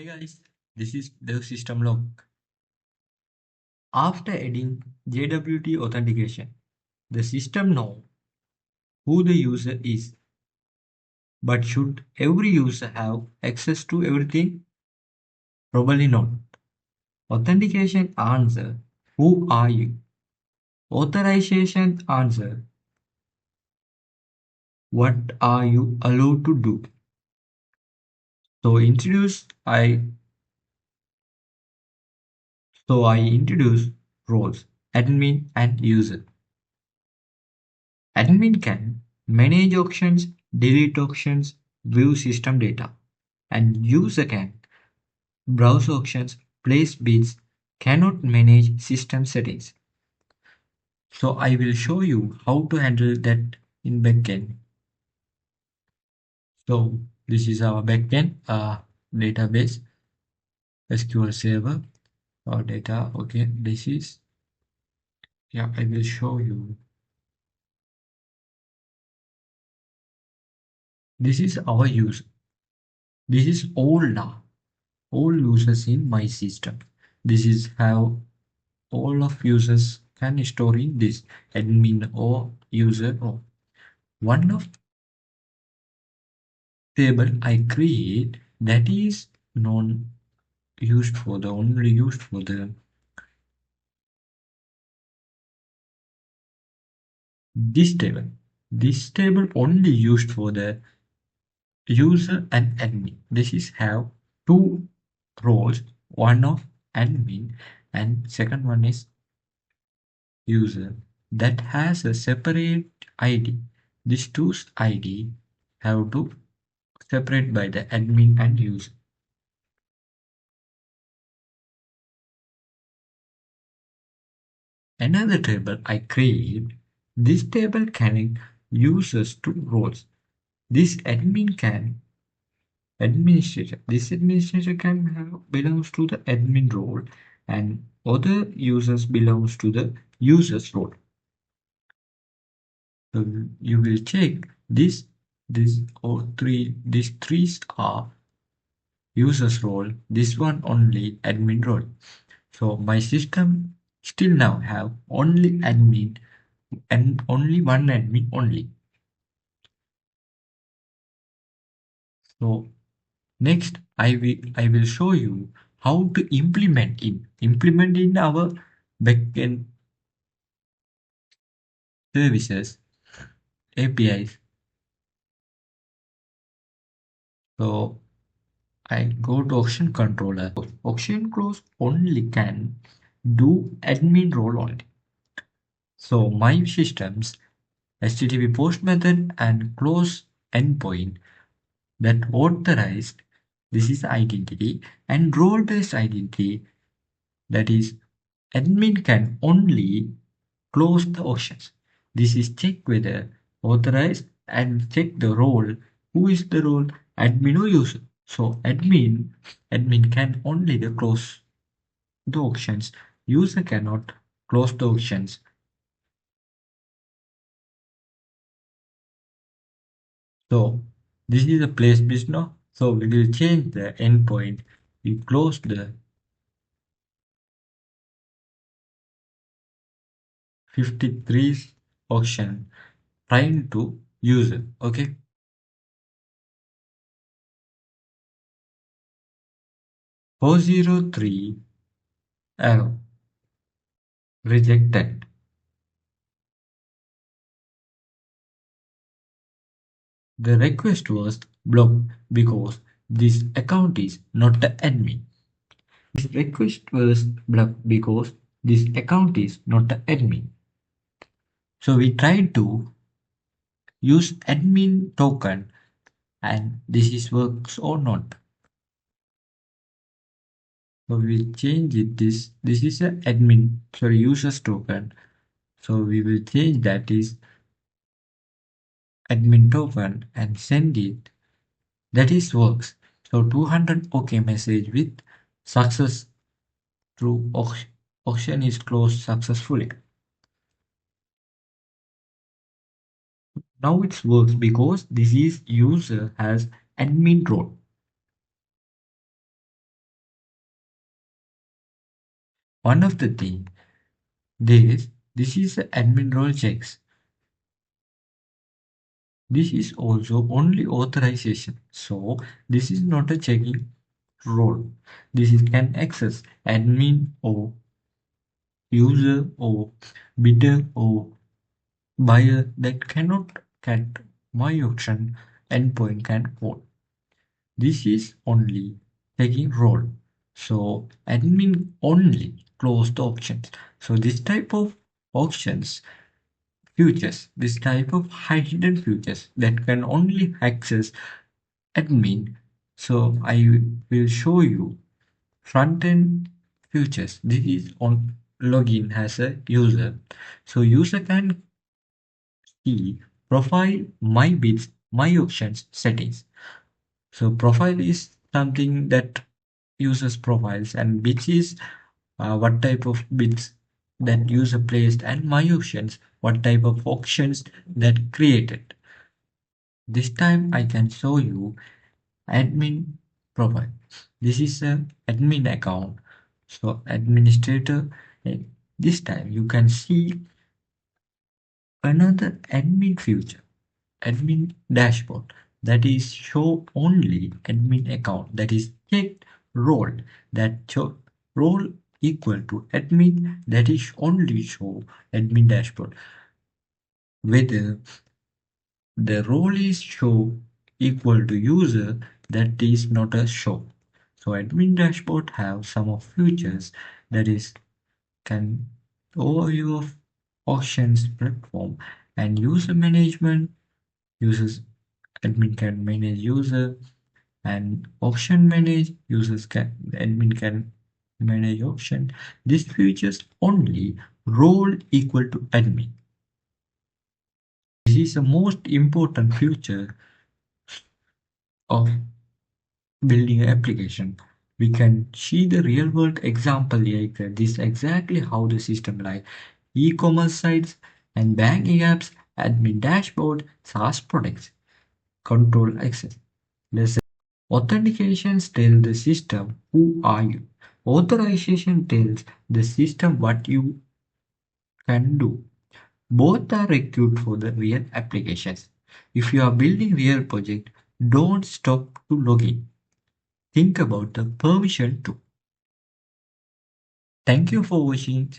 Guys, this is the system log. After adding JWT authentication, the system knows who the user is. But should every user have access to everything? Probably not. Authentication answer, who are you? Authorization answer, what are you allowed to do? So I introduce roles, admin and user. Admin can manage auctions, delete auctions, view system data, and user can browse auctions, place bids, cannot manage system settings. So I will show you how to handle that in backend. So this is our backend database SQL server or data. Okay, this is I will show you. This is our user. This is all users in my system. This is how all of users can store in this admin or user or one of table I create that is non used for the only used for the this table. This table only used for the user and admin. This is have two roles, one of admin and second one is user that has a separate ID. These two ID have to separate by the admin and user. Another table I create. This table connect users to roles. This admin can administrator. This administrator can have belongs to the admin role and other users belongs to the users role. So you will check this or three these three are users role. This one only admin role. So my system still now have only admin and only one admin only. So next I will show you how to implement in our backend services APIs. So I go to auction controller. Auction close only can do admin role only. So my systems HTTP post method and close endpoint that authorized this is identity and role based identity that is admin can only close the auctions. This is check whether authorized and check the role. Who is the role? Admin or user. So admin can only the close the auctions. User cannot close the auctions. So this is a place business. So we will change the endpoint. We close the 53 auction trying to user. Okay. 403 error rejected. The request was blocked because this account is not the admin. This request was blocked because this account is not the admin. So we tried to use admin token and this is works or not. So we change it this is a admin users token. So we will change that is admin token and send it. That is works. So 200 OK message with success through auction is closed successfully. Now it works because this is user has admin role. one of the thing, this is the admin role checks. This is also only authorization. So this is not a checking role. This is can access admin or user or bidder or buyer that cannot get my auction endpoint can code. This is only taking role. So admin only close the auctions. So this type of auctions futures, this type of hidden futures that can only access admin. So I will show you front-end futures. This is on login as a user. So user can see profile, my bids, my auctions settings. So profile is something that uses profiles and bids is what type of bids that user placed and my auctions, what type of auctions that created. This time I can show you admin profile. This is a admin account. So administrator, eh, this time you can see another admin feature, admin dashboard that is show only admin account that is checked role that show role equal to admin that is only show admin dashboard whether the role is show equal to user that is not a show. So admin dashboard have some of features that is can overview of auctions platform and user management. Users admin can manage user and auction manage users can admin can manage auction. This features only role equal to admin. This is the most important feature of building an application. We can see the real world example like that. This exactly how the system like e-commerce sites and banking apps, admin dashboard, SaaS products, control access. Let's say authentications tell the system who are you. Authorization tells the system what you can do. Both are required for the real applications. If you are building real project, don't stop to log in. Think about the permission too. Thank you for watching.